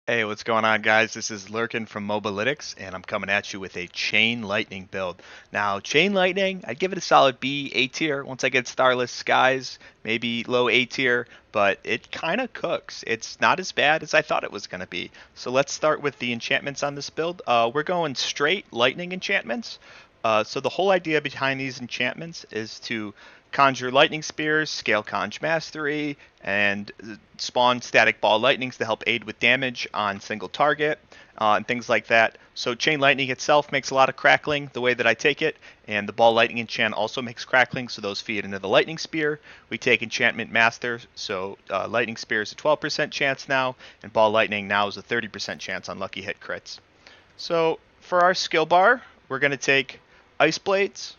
Hey, what's going on, guys? This is Lurkin from Mobalytics, and I'm coming at you with a Chain Lightning build. Now, Chain Lightning, I'd give it a solid B, A tier. Once I get Starless Skies, maybe low A tier, but it kind of cooks. It's not as bad as I thought it was going to be. So let's start with the enchantments on this build. We're going straight Lightning enchantments. So the whole idea behind these enchantments is to conjure lightning spears, scale conj mastery, and spawn static ball lightnings to help aid with damage on single target, and things like that. So chain lightning itself makes a lot of crackling the way that I take it, and the ball lightning enchant also makes crackling, so those feed into the lightning spear. We take enchantment master, so lightning spear is a 12% chance now, and ball lightning now is a 30% chance on lucky hit crits. So for our skill bar, we're going to take Ice Blades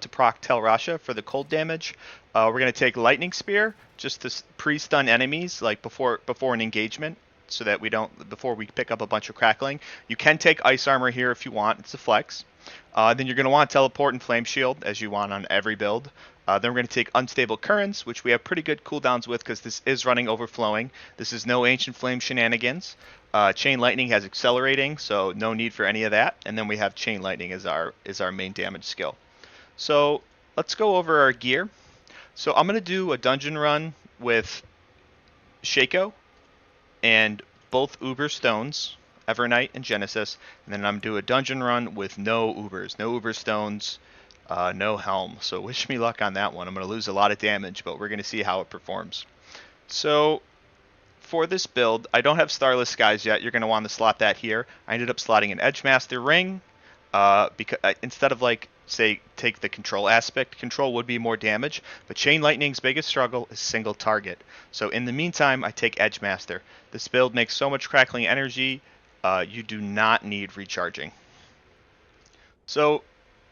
to proc Tel Rasha for the cold damage. We're going to take Lightning Spear just to pre-stun enemies like before an engagement, so that we don't before we pick up a bunch of crackling. You can take Ice Armor here if you want. It's a flex. Then you're going to want Teleport and Flame Shield, as you want on every build. Then we're going to take Unstable Currents, which we have pretty good cooldowns with because this is running Overflowing. This is no Ancient Flame shenanigans. Chain Lightning has Accelerating, so no need for any of that. And then we have Chain Lightning as our main damage skill. So let's go over our gear. So I'm going to do a dungeon run with Shako and both Uber Stones, Evernight and Genesis, and then I'm going to do a dungeon run with no Ubers, no Uber Stones, no Helm. So wish me luck on that one. I'm going to lose a lot of damage, but we're going to see how it performs. So for this build, I don't have Starless Skies yet. You're going to want to slot that here. I ended up slotting an Edgemaster Ring, because instead of like say take the control aspect, control would be more damage, but Chain Lightning's biggest struggle is single target. So in the meantime, I take Edgemaster. This build makes so much crackling energy, you do not need recharging. So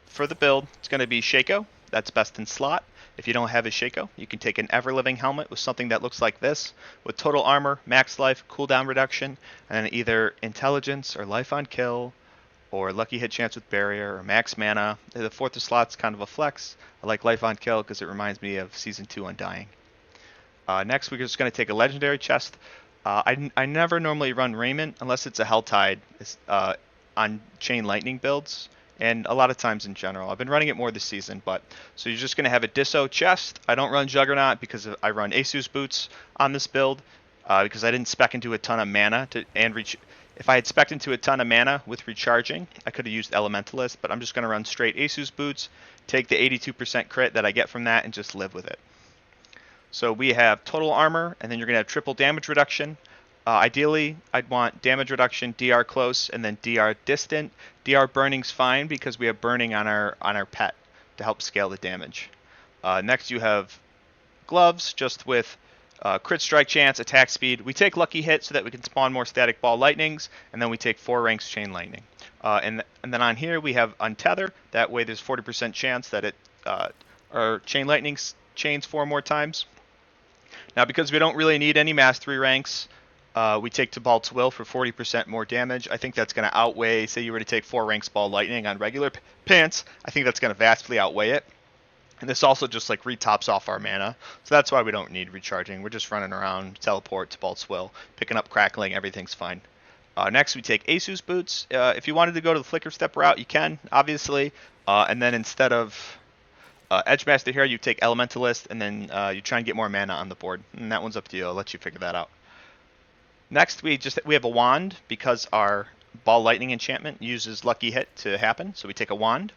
for the build, it's going to be Shako. That's best in slot. If you don't have a Shako, you can take an Ever-Living helmet with something that looks like this, with total armor, max life, cooldown reduction, and then either intelligence or life on kill, or lucky hit chance with barrier, or max mana. The fourth slot's kind of a flex. I like life on kill because it reminds me of Season 2 Undying. Next, we're just going to take a legendary chest. I never normally run Raiment unless it's a Helltide on Chain Lightning builds, and a lot of times in general. I've been running it more this season, but so you're just going to have a Disso chest. I don't run Juggernaut because I run Asus boots on this build, because I didn't spec into a ton of mana and reach. If I had spec'd into a ton of mana with recharging, I could have used Elementalist, but I'm just going to run straight Asus boots, take the 82% crit that I get from that, and just live with it. So we have total armor, and then you're going to have triple damage reduction. Ideally, I'd want damage reduction, DR close, and then DR distant. DR burning's fine because we have burning on our pet to help scale the damage. Next, you have gloves, just with crit strike chance, attack speed. We take lucky hit so that we can spawn more static ball lightnings, and then we take 4 ranks chain lightning. And then on here we have untether. That way there's 40% chance that it our chain lightning chains 4 more times. Now because we don't really need any mastery ranks, we take Tibalt's Will for 40% more damage. I think that's going to outweigh, say you were to take 4 ranks ball lightning on regular pants. I think that's going to vastly outweigh it. And this also just like retops off our mana. So that's why we don't need recharging. We're just running around, teleport, Tibalt's Will, picking up crackling, everything's fine. Next we take Asus boots. If you wanted to go to the flicker step route, you can, obviously. And then instead of Edgemaster here, you take Elementalist, and then you try and get more mana on the board. And that one's up to you. I'll let you figure that out. Next, we have a wand because our ball lightning enchantment uses lucky hit to happen. So we take a wand.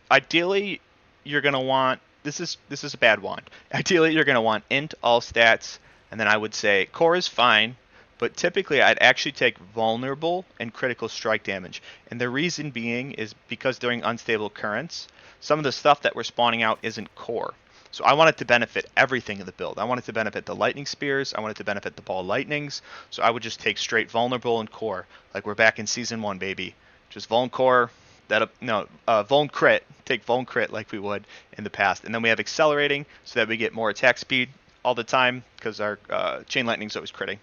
Ideally, you're gonna want this is a bad wand. Ideally, you're gonna want int all stats, and then I would say core is fine, but typically I'd actually take vulnerable and critical strike damage. And the reason being is because during unstable currents, some of the stuff that we're spawning out isn't core. So I want it to benefit everything in the build. I want it to benefit the lightning spears. I want it to benefit the ball lightnings. So I would just take straight vulnerable and core, like we're back in season 1, baby. Just vuln core. Vuln crit. Take vuln crit like we would in the past, and then we have accelerating so that we get more attack speed all the time because our chain lightning's always critting.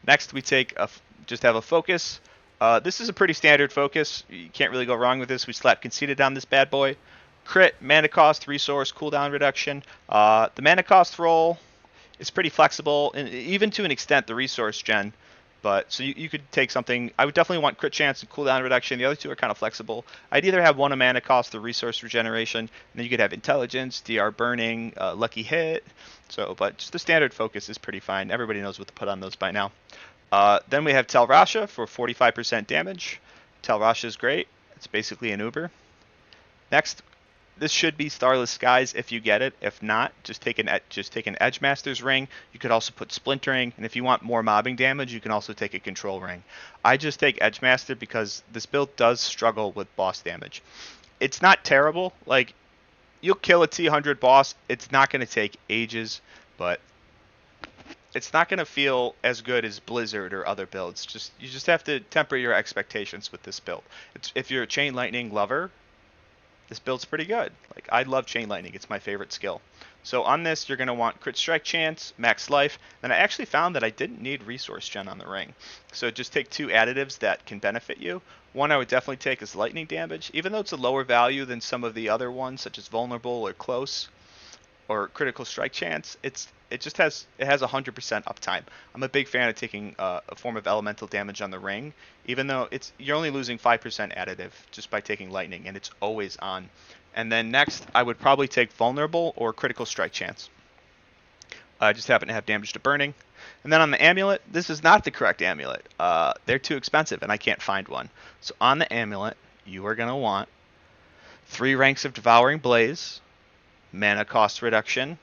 Next, we take just have a focus. This is a pretty standard focus. You can't really go wrong with this. We slap Conceited on this bad boy. Crit, mana cost, resource, cooldown reduction. The mana cost roll is pretty flexible, and even to an extent, the resource gen But so you could take something. I would definitely want crit chance and cooldown reduction. The other two are kind of flexible. I'd either have one a mana cost or resource regeneration, and then you could have intelligence, DR burning, lucky hit. So, but just the standard focus is pretty fine. Everybody knows what to put on those by now. Then we have Tel Rasha for 45% damage. Tel Rasha is great. It's basically an Uber. Next, this should be Starless Skies if you get it. If not, just take an Edgemaster's Ring. You could also put Splintering, and if you want more mobbing damage, you can also take a Control Ring. I just take Edgemaster because this build does struggle with boss damage. It's not terrible. Like, you'll kill a T100 boss. It's not going to take ages, but it's not going to feel as good as Blizzard or other builds. You just have to temper your expectations with this build. If you're a Chain Lightning lover, this build's pretty good. Like, I love Chain Lightning. It's my favorite skill. So on this, you're going to want Crit Strike Chance, Max Life. Then I actually found that I didn't need Resource Gen on the ring. So just take two additives that can benefit you. One I would definitely take is Lightning Damage. Even though it's a lower value than some of the other ones, such as Vulnerable or Close or Critical Strike Chance, it has 100% uptime. I'm a big fan of taking a form of elemental damage on the ring, even though you're only losing 5% additive just by taking lightning, and it's always on. And then next, I would probably take Vulnerable or Critical Strike Chance. I just happen to have damage to burning. And then on the amulet, this is not the correct amulet. They're too expensive, and I can't find one. So on the amulet, you are going to want 3 ranks of Devouring Blaze, mana cost reduction,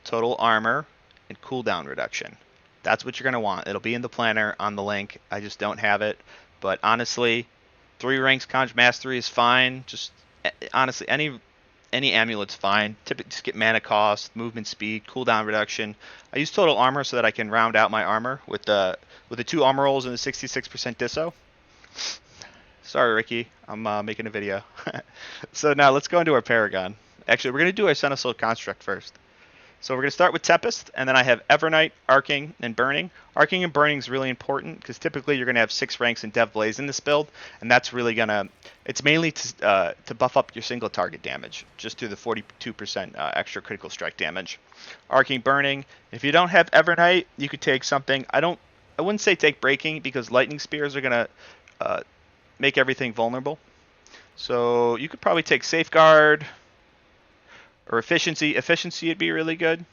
total armor, and cooldown reduction. That's what you're going to want. It'll be in the planner on the link. I just don't have it. But honestly, 3 ranks Conj Mastery is fine. Just honestly, any amulet's fine. Typically, just get mana cost, movement speed, cooldown reduction. I use total armor so that I can round out my armor with the 2 armor rolls and the 66% disso. Sorry, Ricky. I'm making a video. So now let's go into our Paragon. Actually, we're going to do our Seneschal Construct first. So we're going to start with Tempest, and then I have Evernight, Arcing, and Burning. Arcing and Burning is really important because typically you're going to have 6 ranks in Dev Blaze in this build, and that's really going to... It's mainly to buff up your single target damage, just through the 42% extra critical strike damage. Arcing, Burning. If you don't have Evernight, you could take something... I wouldn't say take Breaking because Lightning Spears are going to make everything vulnerable. So you could probably take Safeguard... Or Efficiency. Efficiency would be really good.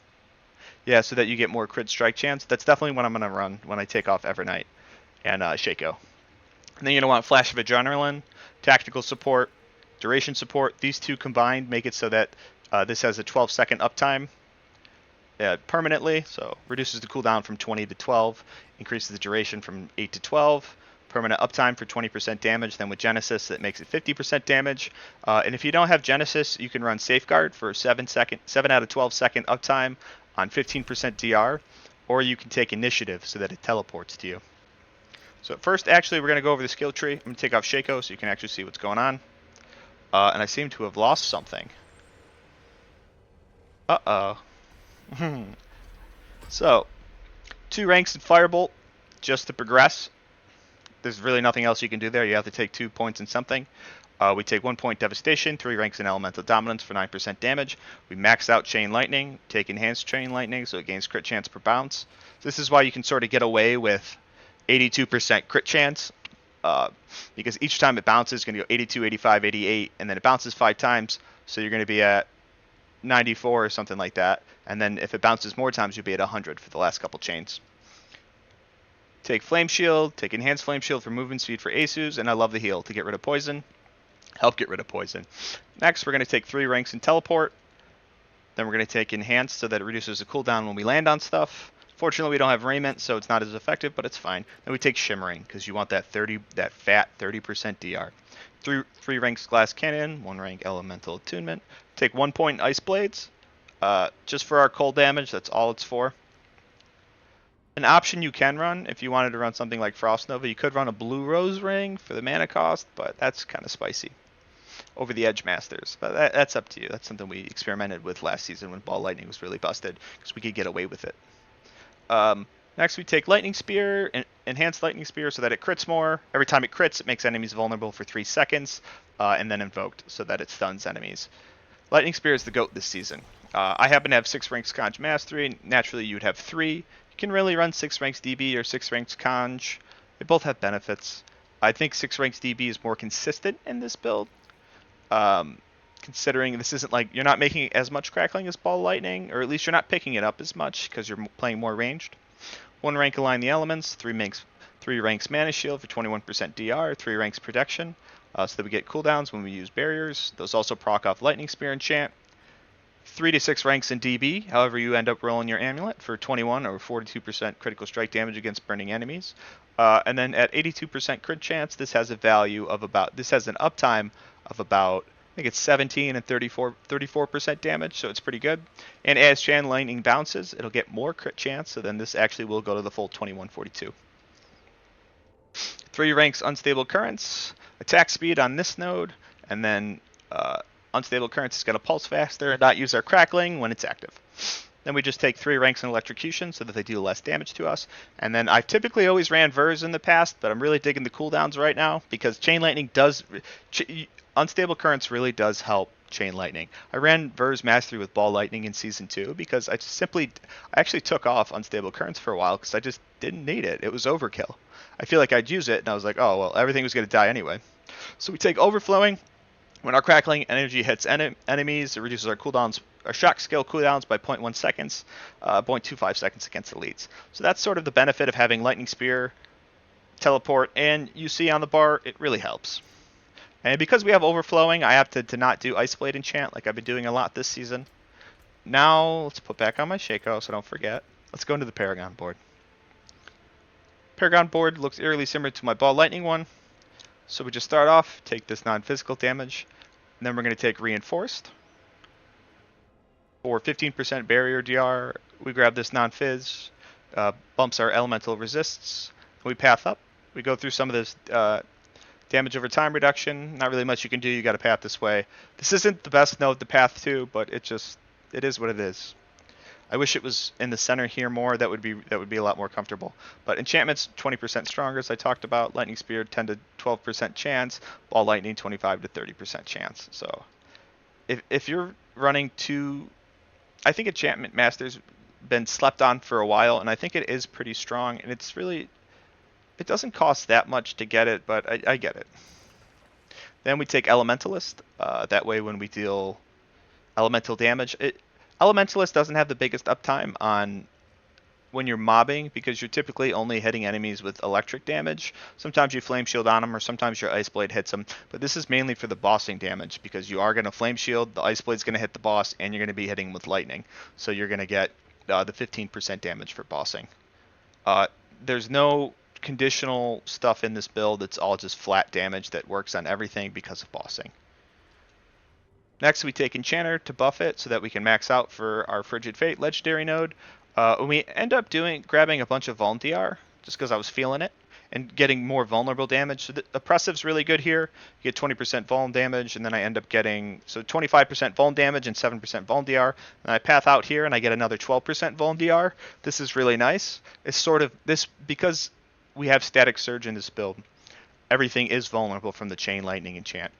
Yeah, so that you get more crit strike chance. That's definitely what I'm going to run when I take off Evernight and Shako. And then you're going to want Flash of Adrenaline, Tactical Support, Duration Support. These two combined make it so that this has a 12-second uptime permanently. So reduces the cooldown from 20 to 12, increases the duration from 8 to 12. Permanent uptime for 20% damage. Then with Genesis, that makes it 50% damage. And if you don't have Genesis, you can run Safeguard for 7 out of 12 second uptime on 15% DR, or you can take Initiative so that it teleports to you. So first, actually, we're going to go over the skill tree. I'm going to take off Shako so you can actually see what's going on. And I seem to have lost something. Uh-oh. So, 2 ranks in Firebolt just to progress. There's really nothing else you can do there. You have to take 2 points in something. We take 1 point Devastation, 3 ranks in Elemental Dominance for 9% damage. We max out Chain Lightning, take Enhanced Chain Lightning, so it gains crit chance per bounce. This is why you can sort of get away with 82% crit chance, because each time it bounces, it's going to go 82, 85, 88, and then it bounces 5 times, so you're going to be at 94 or something like that. And then if it bounces more times, you'll be at 100 for the last couple chains. Take Flame Shield, take Enhanced Flame Shield for movement speed for Asus, and I love the heal to get rid of poison. Help get rid of poison. Next, we're going to take 3 ranks in Teleport. Then we're going to take Enhanced so that it reduces the cooldown when we land on stuff. Fortunately, we don't have Raiment, so it's not as effective, but it's fine. Then we take Shimmering, because you want that fat 30% DR. 3 ranks Glass Cannon, 1 rank Elemental Attunement. Take 1 point Ice Blades, just for our cold damage. That's all it's for. An option you can run, if you wanted to run something like Frost Nova, you could run a Blue Rose Ring for the mana cost, but that's kind of spicy over the Edge Masters. But that's up to you. That's something we experimented with last season when Ball Lightning was really busted, because we could get away with it. Next, we take Lightning Spear, Enhanced Lightning Spear, so that it crits more. Every time it crits, it makes enemies vulnerable for 3 seconds, and then Invoked, so that it stuns enemies. Lightning Spear is the GOAT this season. I happen to have 6 ranks Conj Mastery. Naturally, you would have 3. You can really run 6 ranks DB or 6 ranks Conj. They both have benefits. I think 6 ranks DB is more consistent in this build. Considering this isn't like you're not making as much crackling as ball lightning, or at least you're not picking it up as much because you're playing more ranged. 1 rank align the elements, 3 ranks mana shield for 21% DR, 3 ranks protection, so that we get cooldowns when we use barriers. Those also proc off lightning spear enchant. 3 to 6 ranks in DB, however you end up rolling your amulet for 21 or 42% critical strike damage against burning enemies. And then at 82% crit chance, this has a value of about, this has an uptime of about, I think it's 17 and 34% damage, so it's pretty good. And as Chain Lightning bounces, it'll get more crit chance, so then this actually will go to the full 2142. 3 ranks Unstable Currents, attack speed on this node, and then Unstable Currents is going to pulse faster and not use our Crackling when it's active. Then we just take 3 ranks in Electrocution so that they do less damage to us. And then I've typically always ran Verse in the past, but I'm really digging the cooldowns right now because Chain Lightning does... Unstable Currents really does help Chain Lightning. I ran Verse Mastery with Ball Lightning in Season 2 because I actually took off Unstable Currents for a while because I just didn't need it. It was overkill. I feel like I'd use it and I was like, oh, well, everything was going to die anyway. So we take Overflowing. When our Crackling energy hits enemies, it reduces our cooldowns, our shock skill cooldowns by 0.1 seconds, 0.25 seconds against elites. So that's sort of the benefit of having Lightning Spear, Teleport, and you see on the bar, it really helps. And because we have Overflowing, I have to not do Ice Blade Enchant like I've been doing a lot this season. Now, let's put back on my Shako so don't forget. Let's go into the Paragon board. Paragon board looks eerily similar to my Ball Lightning one. So we just start off, take this non-physical damage, and then we're going to take Reinforced. For 15% barrier DR, we grab this non-phys, bumps our elemental resists, we path up. We go through some of this damage over time reduction. Not really much you can do, you got to path this way. This isn't the best node to path to, but it is what it is. I wish it was in the center here more. That would be a lot more comfortable. But enchantments 20% stronger, as I talked about. Lightning Spear 10 to 12% chance. Ball Lightning 25 to 30% chance. So if you're running I think Enchantment Master's been slept on for a while, and I think it is pretty strong. And it doesn't cost that much to get it, but I get it. Then we take Elementalist. That way, when we deal elemental damage, Elementalist doesn't have the biggest uptime on when you're mobbing because you're typically only hitting enemies with electric damage. Sometimes you Flame Shield on them or sometimes your Ice Blade hits them. But this is mainly for the bossing damage because you are going to Flame Shield, the Ice Blade's going to hit the boss, and you're going to be hitting with lightning. So you're going to get the 15% damage for bossing. There's no conditional stuff in this build. It's all just flat damage that works on everything because of bossing. Next, we take Enchanter to buff it so that we can max out for our Frigid Fate legendary node. We end up grabbing a bunch of Vuln DR just because I was feeling it and getting more vulnerable damage. So the Oppressive's really good here. You get 20% Vuln damage, and then I end up getting 25% Vuln damage and 7% Vuln DR. And I path out here and I get another 12% Vuln DR. This is really nice. It's sort of this because we have Static Surge in this build. Everything is vulnerable from the Chain Lightning enchant.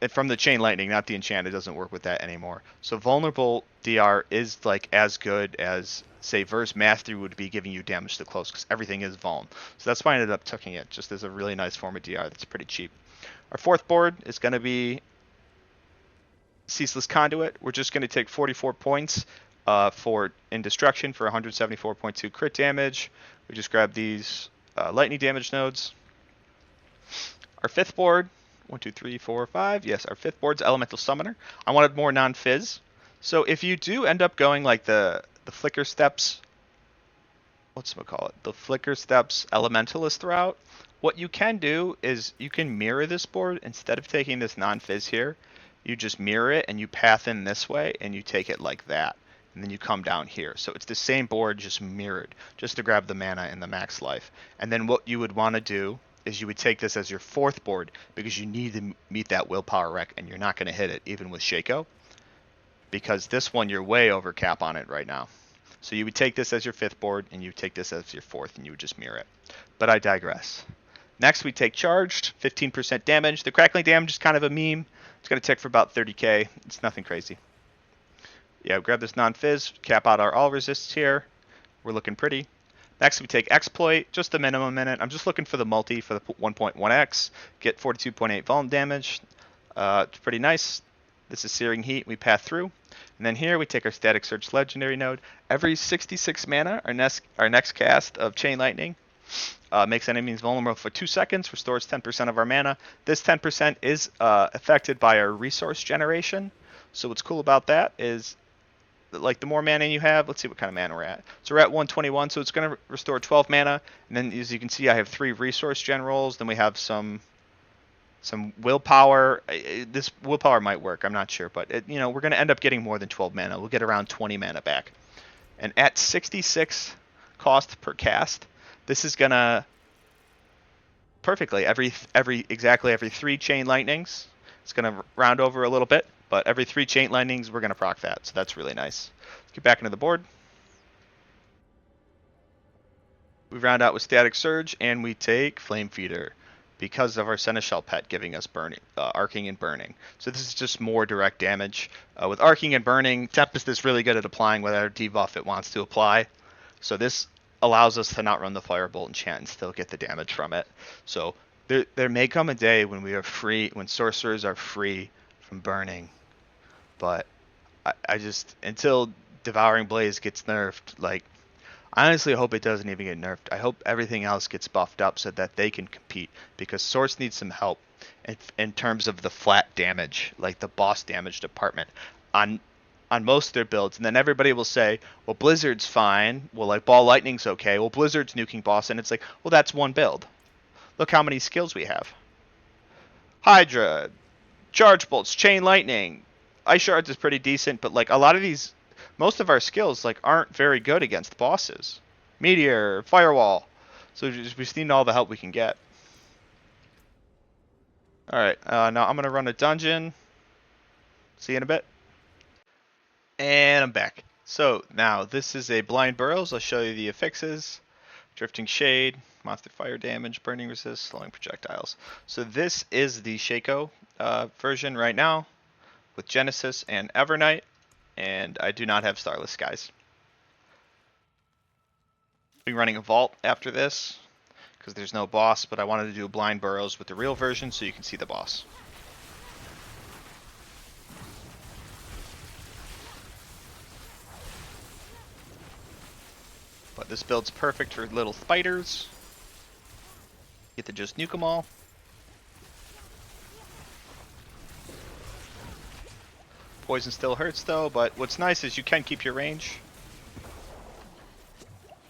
From the Chain Lightning, not the enchant, it doesn't work with that anymore. So vulnerable DR is like as good as, say, Verse Mastery would be giving you damage to close because everything is vuln. So that's why I ended up tucking it, just as a really nice form of DR that's pretty cheap. Our fourth board is going to be Ceaseless Conduit. We're just going to take 44 points in Destruction for 174.2 crit damage. We just grab these lightning damage nodes. Our fifth board, 1, 2, 3, 4, 5. Yes, our fifth board's Elemental Summoner. I wanted more non-fizz. So if you do end up going like the Flicker Steps, the Flicker Steps Elementalist route, what you can do is you can mirror this board. Instead of taking this non-fizz here, you just mirror it and you path in this way and you take it like that. And then you come down here. So it's the same board, just mirrored, just to grab the mana and the max life. And then what you would want to do is you would take this as your fourth board because you need to meet that willpower rec and you're not going to hit it even with Shako because this one you're way over cap on it right now. So you would take this as your fifth board and you take this as your fourth and you would just mirror it. But I digress. Next we take Charged, 15% damage. The Crackling damage is kind of a meme. It's going to tick for about 30k. It's nothing crazy. Yeah, grab this non-fizz, cap out our all resists here. We're looking pretty. Next we take Exploit, just a minimum in it. I'm just looking for the multi for the 1.1x, get 42.8 vuln damage. It's pretty nice. This is Searing Heat, we path through. And then here we take our Static Surge Legendary node. Every 66 mana, our next cast of Chain Lightning makes enemies vulnerable for 2 seconds, restores 10% of our mana. This 10% is affected by our resource generation. So what's cool about that is, like, the more mana you have, let's see what kind of mana we're at. So we're at 121, so it's going to restore 12 mana. And then as you can see, I have 3 resource generals. Then we have some willpower. This willpower might work, I'm not sure, but we're going to end up getting more than 12 mana. We'll get around 20 mana back. And at 66 cost per cast, this is going to perfectly exactly every 3 chain lightnings. It's going to round over a little bit, but every 3 chain lightnings we're going to proc that. So that's really nice. Let's get back into the board. We round out with Static Surge and we take Flame Feeder, because of our Seneschal pet giving us Arcing and Burning. So this is just more direct damage. With Arcing and Burning, Tempest is really good at applying whatever debuff it wants to apply. So this allows us to not run the Firebolt enchant and still get the damage from it. So there may come a day when we are free, when sorcerers are free from burning. But I just, until Devouring Blaze gets nerfed, like, I honestly hope it doesn't even get nerfed. I hope everything else gets buffed up so that they can compete, because Source needs some help in terms of the flat damage, like the boss damage department on most of their builds. And then everybody will say, well, Blizzard's fine. Well, like, Ball Lightning's okay. Well, Blizzard's nuking boss. And it's like, well, that's one build. Look how many skills we have. Hydra, Charge Bolts, Chain Lightning. Ice Shards is pretty decent, but like a lot of these, most of our skills like aren't very good against bosses. Meteor, Firewall. So we just need all the help we can get. Alright, now I'm going to run a dungeon. See you in a bit. And I'm back. So now this is a Blind Burrows. I'll show you the affixes. Drifting Shade, Monster Fire Damage, Burning Resist, Slowing Projectiles. So this is the Shako version right now with Genesis and Evernight. And I do not have Starless Skies. I'll be running a Vault after this because there's no boss, but I wanted to do a Blind Burrows with the real version so you can see the boss. But this build's perfect for little spiders. Get to just nuke them all. Poison still hurts though, but what's nice is you can keep your range.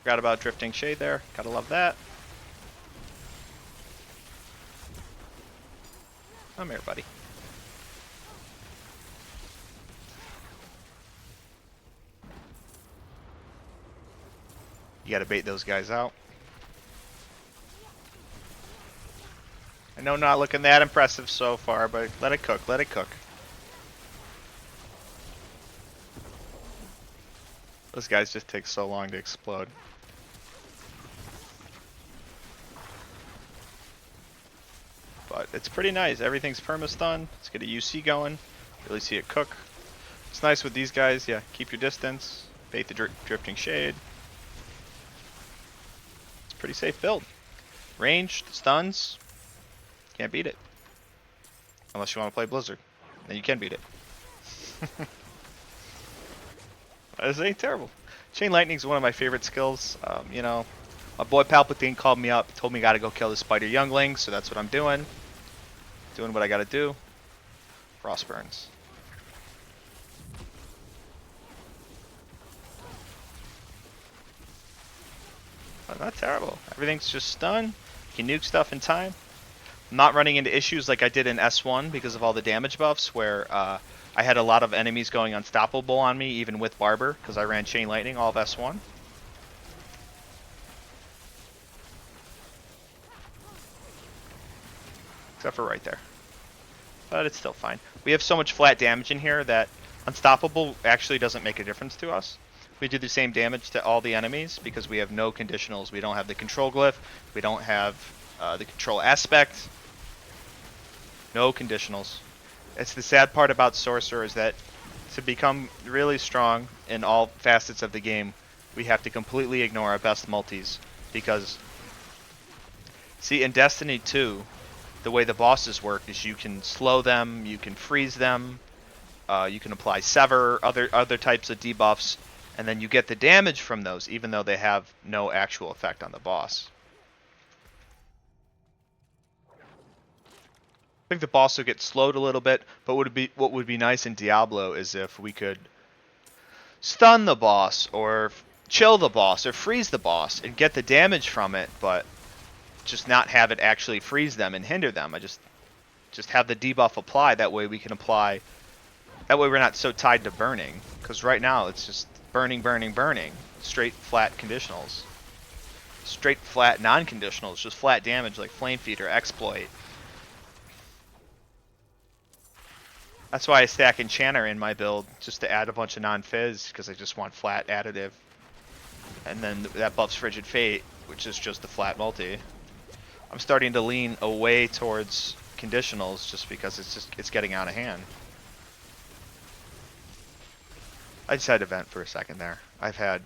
Forgot about Drifting Shade there. Gotta love that. Come here, buddy. You gotta bait those guys out. I know not looking that impressive so far, but let it cook, let it cook. Those guys just take so long to explode. But it's pretty nice. Everything's perma-stun. Let's get a UC going. Really see it cook. It's nice with these guys. Yeah, keep your distance. Bait the Drifting Shade. It's a pretty safe build. Ranged, stuns. Can't beat it. Unless you want to play Blizzard. Then you can beat it. This ain't terrible. Chain Lightning's one of my favorite skills. My boy Palpatine called me up, told me I gotta go kill the Spider Youngling, so that's what I'm doing. Doing what I gotta do. Frost Burns. But not terrible. Everything's just stun. You can nuke stuff in time. I'm not running into issues like I did in S1 because of all the damage buffs, where I had a lot of enemies going unstoppable on me, even with Barber, because I ran Chain Lightning all of S1. Except for right there. But it's still fine. We have so much flat damage in here that unstoppable actually doesn't make a difference to us. We do the same damage to all the enemies because we have no conditionals. We don't have the control glyph. We don't have the control aspect. No conditionals. It's the sad part about Sorcerer is that to become really strong in all facets of the game, we have to completely ignore our best multis. Because, see, in Destiny 2, the way the bosses work is you can slow them, you can freeze them, you can apply sever, other types of debuffs, and then you get the damage from those, even though they have no actual effect on the boss. I think the boss will get slowed a little bit, but what would be nice in Diablo is if we could stun the boss, or chill the boss, or freeze the boss, and get the damage from it, but just not have it actually freeze them and hinder them. I just have the debuff apply. That way we can apply. That way we're not so tied to burning. Because right now it's just burning, burning, burning. Straight flat conditionals. Straight flat non-conditionals. Just flat damage like Flame Feeder, Exploit. That's why I stack Enchanter in my build, just to add a bunch of non-fizz, because I just want flat additive. And then that buffs Frigid Fate, which is just a flat multi. I'm starting to lean away towards conditionals just because it's getting out of hand. I just had to vent for a second there. I've had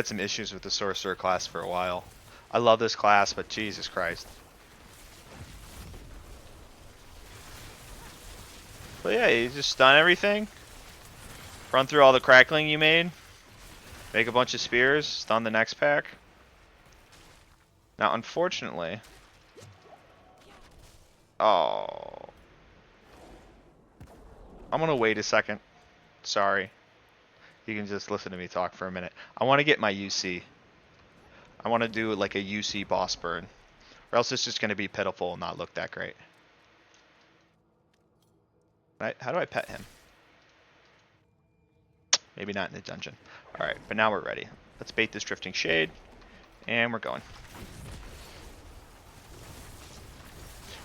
some issues with the Sorcerer class for a while. I love this class, but Jesus Christ. But yeah, you just stun everything. Run through all the Crackling you made. Make a bunch of spears. Stun the next pack. Now, unfortunately... Oh. I'm gonna wait a second. Sorry. You can just listen to me talk for a minute. I want to get my UC. I want to do like a UC boss burn. Or else it's just going to be pitiful and not look that great. Right? How do I pet him? Maybe not in the dungeon. Alright, but now we're ready. Let's bait this Drifting Shade. And we're going.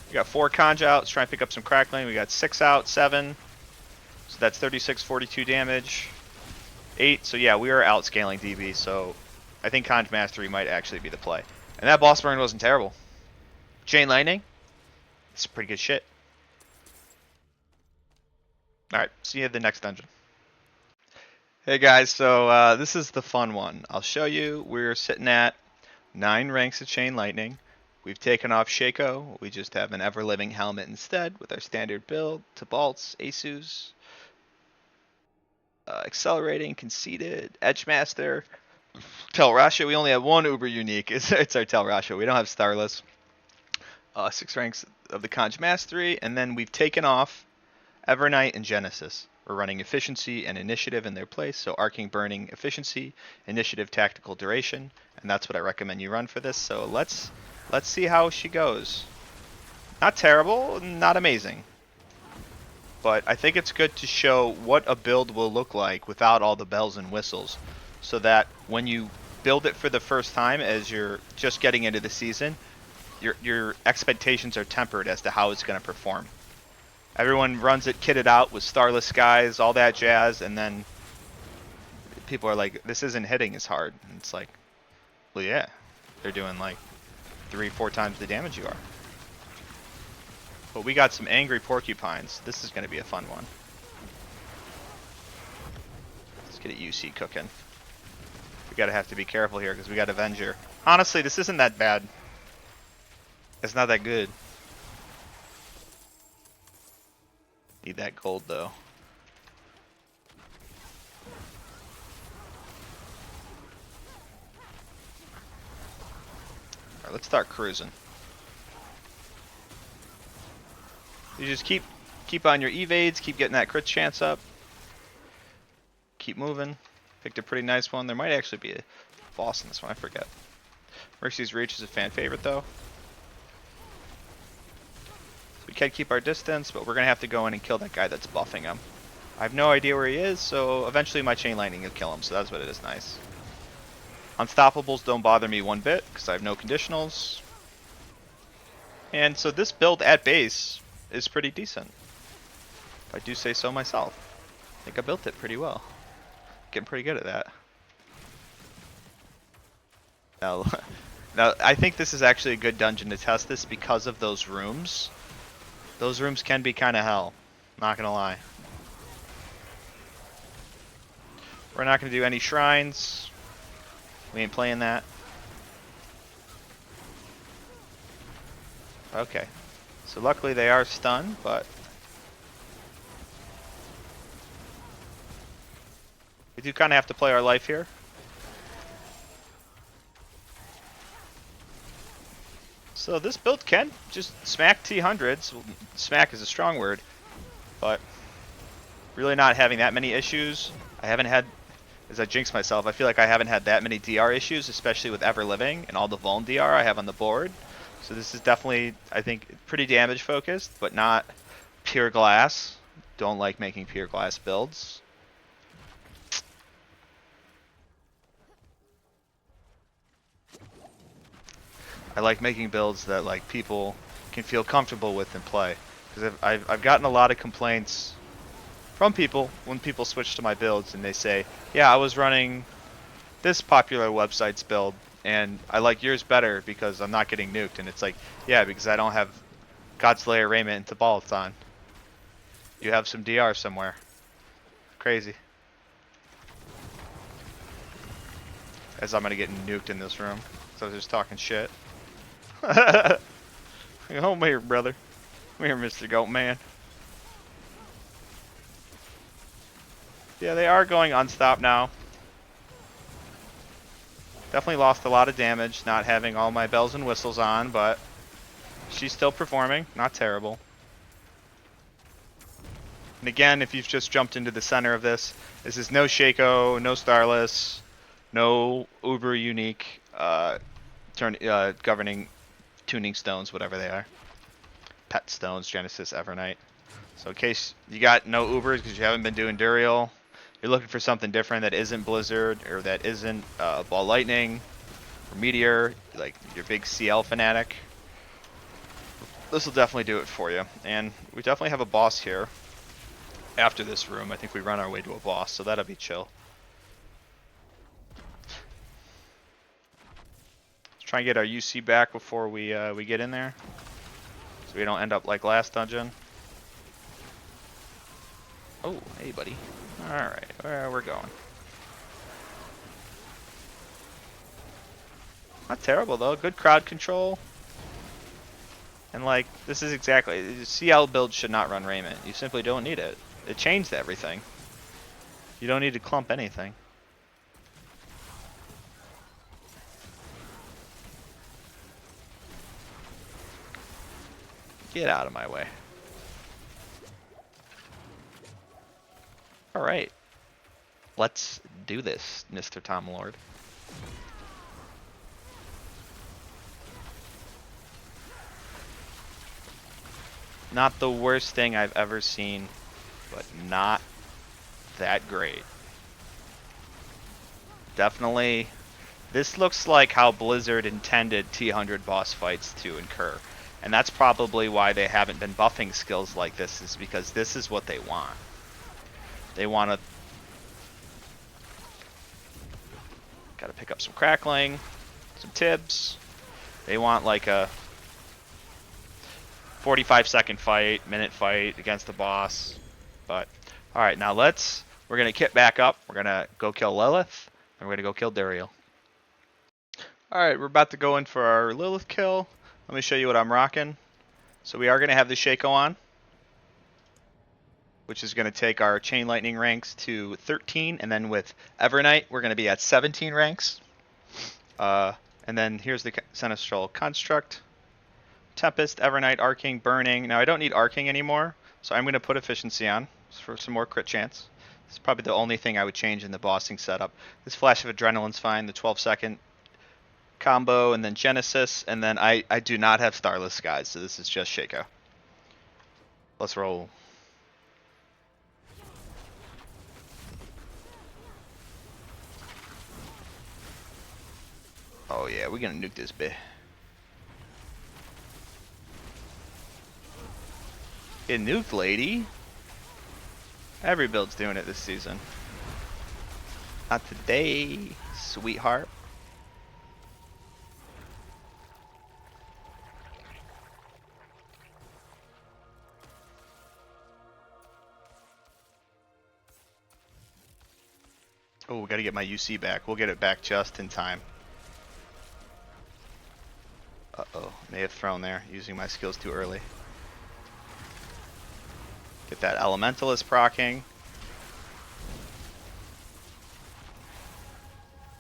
We got 4 Conj out. Let's try and pick up some Crackling. We got 6 out, 7. So that's 36, 42 damage. 8. So yeah, we are outscaling DB. So I think Conj Mastery might actually be the play. And that boss burn wasn't terrible. Chain Lightning. It's pretty good shit. Alright, see you at the next dungeon. Hey guys, so this is the fun one. I'll show you. We're sitting at 9 ranks of Chain Lightning. We've taken off Shako. We just have an ever-living helmet instead with our standard build. Tibalt's, Asus, Accelerating, Conceited, Edgemaster, Telrasha. We only have one Uber unique. It's our Telrasha. We don't have Starless. 6 ranks of the Conj Mastery, and then we've taken off Evernight and Genesis. We're running Efficiency and Initiative in their place, so Arcing Burning Efficiency, Initiative Tactical Duration, and that's what I recommend you run for this. So let's see how she goes. Not terrible, not amazing. But I think it's good to show what a build will look like without all the bells and whistles, so that when you build it for the first time as you're just getting into the season, your expectations are tempered as to how it's going to perform. Everyone runs it kitted out with Starless Skies, all that jazz, and then people are like, this isn't hitting as hard. And it's like, well, yeah, they're doing like 3-4 times the damage you are. But we got some angry porcupines. This is going to be a fun one. Let's get a UC cooking. We gotta have to be careful here because we got Avenger. Honestly, this isn't that bad. It's not that good. Need that gold though. Alright, let's start cruising. You just keep on your evades, keep getting that crit chance up. Keep moving. Picked a pretty nice one. There might actually be a boss in this one, I forget. Mercy's Reach is a fan favorite though. We can keep our distance, but we're going to have to go in and kill that guy that's buffing him. I have no idea where he is, so eventually my Chain Lightning will kill him, so that's what it is. Nice. Unstoppables don't bother me one bit, because I have no conditionals. And so this build at base is pretty decent. If I do say so myself. I think I built it pretty well. Getting pretty good at that. Now I think this is actually a good dungeon to test this because of those rooms. Those rooms can be kind of hell, not gonna lie. We're not gonna do any shrines. We ain't playing that. Okay. So luckily they are stunned, but we do kind of have to play our life here. So this build can just smack T100s. Well, smack is a strong word, but really not having that many issues. I haven't had, as I jinx myself, I feel like I haven't had that many DR issues, especially with Ever Living and all the Vuln DR I have on the board. So this is definitely, I think, pretty damage focused, but not pure glass. Don't like making pure glass builds. I like making builds that like people can feel comfortable with and play. Because I've gotten a lot of complaints from people when people switch to my builds and they say, yeah, I was running this popular website's build and I like yours better because I'm not getting nuked. And it's like, yeah, because I don't have Godslayer, Raiment, and Tabalathon. You have some DR somewhere. Crazy. As I'm gonna get nuked in this room. So I was just talking shit. Come here, brother. Come here, Mr. Goat Man. Yeah, they are going unstopped now. Definitely lost a lot of damage not having all my bells and whistles on, but she's still performing. Not terrible. And again, if you've just jumped into the center of this, this is no Shako, no Starless, no Uber unique governing tuning stones, whatever they are. Pet stones, Genesis, Evernight. So in case you got no Ubers because you haven't been doing Duriel, you're looking for something different that isn't Blizzard or that isn't Ball Lightning or Meteor, like your big CL fanatic. This will definitely do it for you. And we definitely have a boss here. After this room, I think we run our way to a boss, so that'll be chill. Let's try and get our UC back before we get in there, so we don't end up like last dungeon. Oh, hey, buddy. All right, where we're going. Not terrible though. Good crowd control. And like, this is exactly, the CL build should not run Raiment. You simply don't need it. It changed everything. You don't need to clump anything. Get out of my way. Alright. Let's do this, Mr. Tom Lord. Not the worst thing I've ever seen, but not that great. Definitely, this looks like how Blizzard intended T100 boss fights to incur. And that's probably why they haven't been buffing skills like this, is because this is what they want. They want to... Gotta pick up some Crackling, some Tibs. They want like a 45-second fight, minute fight against the boss. But, alright, now we're going to kit back up. We're going to go kill Lillith, and we're going to go kill Duriel. Alright, we're about to go in for our Lillith Kill. Let me show you what I'm rocking. So we are going to have the Shako on, which is going to take our Chain Lightning ranks to 13, and then with Evernight, we're going to be at 17 ranks. And then here's the Seneschal Construct. Tempest, Evernight, Arcing, Burning. Now I don't need Arcing anymore, so I'm going to put Efficiency on for some more crit chance. This is probably the only thing I would change in the bossing setup. This Flash of Adrenaline's fine, the 12-second combo, and then Genesis, and then I do not have Starless Skies, so this is just Shako. Let's roll. Oh yeah, we're gonna nuke this bit. Get nuked, lady. Every build's doing it this season. Not today, sweetheart. Oh, we gotta get my UC back. We'll get it back just in time. Uh-oh, may have thrown there, using my skills too early. Get that Elementalist proccing.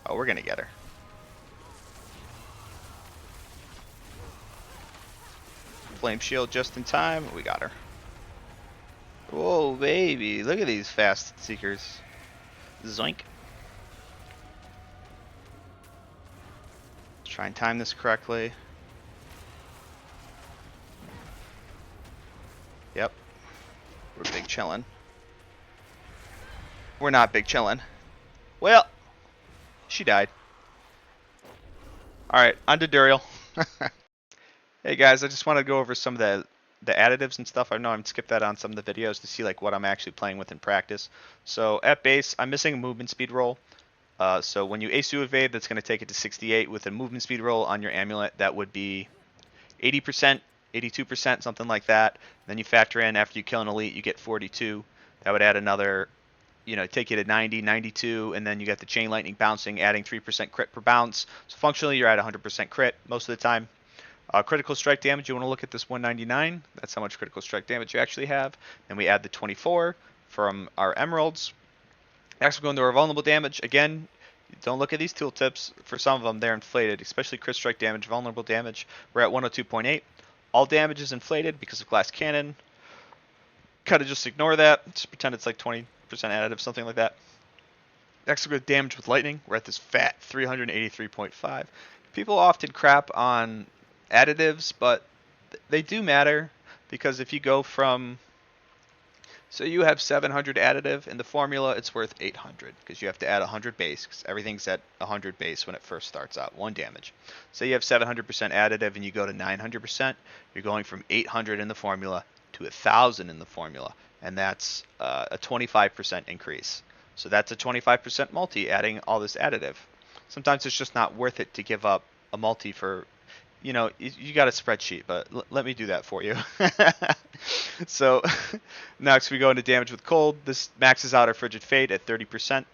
Oh, we're gonna get her. Flame shield just in time. We got her. Whoa, baby. Look at these fast seekers. Zoink. Let's try and time this correctly. Yep. We're big chillin'. We're not big chillin'. Well, she died. Alright, on to Duriel. Hey guys, I just want to go over some of the additives and stuff. I know I've skipped that on some of the videos to see like what I'm actually playing with in practice. So at base, I'm missing a movement speed roll. So when you ace to evade, that's going to take it to 68. With a movement speed roll on your amulet, that would be 80%, 82%, something like that. Then you factor in after you kill an elite, you get 42. That would add another, take you to 90, 92, and then you got the chain lightning bouncing, adding 3% crit per bounce. So functionally, you're at 100% crit most of the time. Critical strike damage, you want to look at this 199. That's how much critical strike damage you actually have. Then we add the 24 from our emeralds. Next, we're going to our vulnerable damage. Again, don't look at these tooltips. For some of them, they're inflated, especially crit strike damage, vulnerable damage. We're at 102.8. All damage is inflated because of glass cannon. Kind of just ignore that. Just pretend it's like 20% additive, something like that. Next, we're going to damage with lightning. We're at this fat 383.5. People often crap on additives, but they do matter, because if you go from, so you have 700 additive in the formula, it's worth 800 because you have to add 100 base, because everything's at 100 base when it first starts out, 1 damage. So you have 700% additive and you go to 900%, you're going from 800 in the formula to 1000 in the formula, and that's a 25% increase. So that's a 25% multi, adding all this additive. Sometimes it's just not worth it to give up a multi for, you got a spreadsheet, but let me do that for you. So next we go into damage with cold. This maxes out our Frigid Fate at 30%.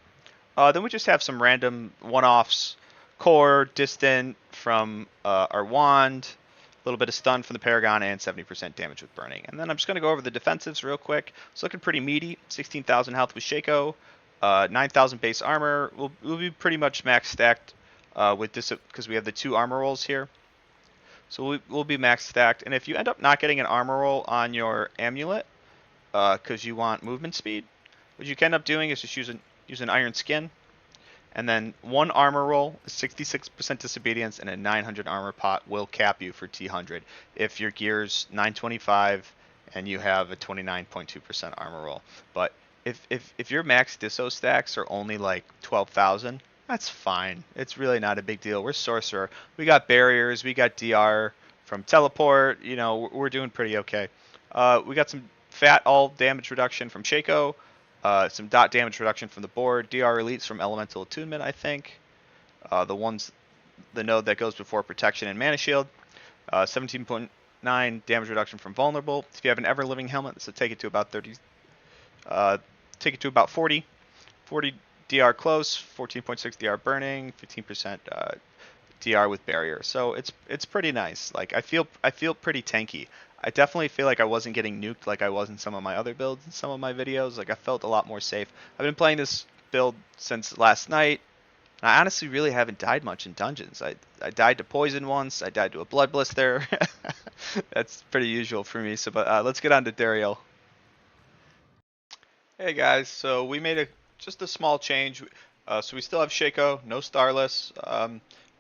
Then we just have some random one-offs. Core, distant from our wand, a little bit of stun from the Paragon, and 70% damage with burning. And then I'm just going to go over the defensives real quick. It's looking pretty meaty. 16,000 health with Shako, 9,000 base armor. We'll be pretty much max stacked with this because we have the 2 armor rolls here. So we'll be max stacked, and if you end up not getting an armor roll on your amulet, because you want movement speed, what you can end up doing is just use an iron skin, and then 1 armor roll, 66% disobedience, and a 900 armor pot will cap you for T100 if your gear's 925 and you have a 29.2% armor roll. But if your max disso stacks are only like 12,000. That's fine. It's really not a big deal. We're Sorcerer. We got barriers. We got DR from teleport. We're doing pretty okay. We got some fat all damage reduction from Shako. Some dot damage reduction from the board. DR elites from elemental attunement, I think. The node that goes before protection and mana shield. 17.9 damage reduction from vulnerable. If you have an ever living helmet, this will take it to about 30. Take it to about 40. 40 DR close, 14.6 DR burning, 15% DR with barrier. So it's pretty nice. Like I feel pretty tanky. I definitely feel like I wasn't getting nuked like I was in some of my other builds in some of my videos. Like I felt a lot more safe. I've been playing this build since last night. And I honestly really haven't died much in dungeons. I died to poison once. I died to a blood blister. That's pretty usual for me. So but let's get on to Duriel. Hey guys, so we made just a small change. So we still have Shako, no Starless.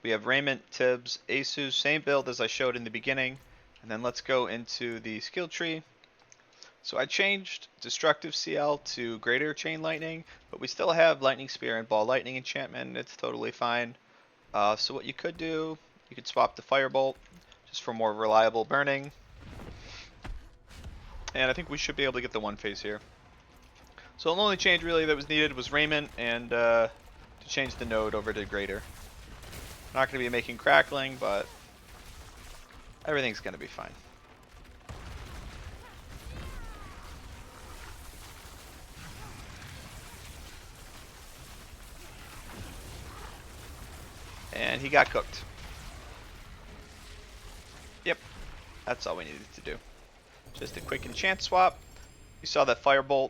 We have Raiment, Tibbs, Asus, same build as I showed in the beginning. And then let's go into the skill tree. So I changed Destructive CL to Greater Chain Lightning, but we still have Lightning Spear and Ball Lightning enchantment. It's totally fine. So what you could do, you could swap the Firebolt just for more reliable burning. And I think we should be able to get the one phase here. So the only change really that was needed was Raiment and to change the node over to Greater. Not going to be making Crackling, but everything's going to be fine. And he got cooked. Yep, that's all we needed to do. Just a quick enchant swap. You saw that firebolt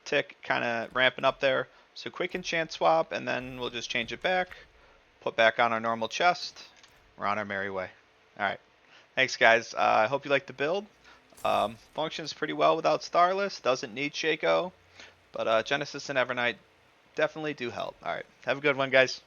tick kind of ramping up there. So quick enchant swap, and then we'll just change it back. Put back on our normal chest. We're on our merry way. Alright. Thanks, guys. I hope you liked the build. Functions pretty well without Starless. Doesn't need Shako. But Genesis and Evernight definitely do help. Alright. Have a good one, guys.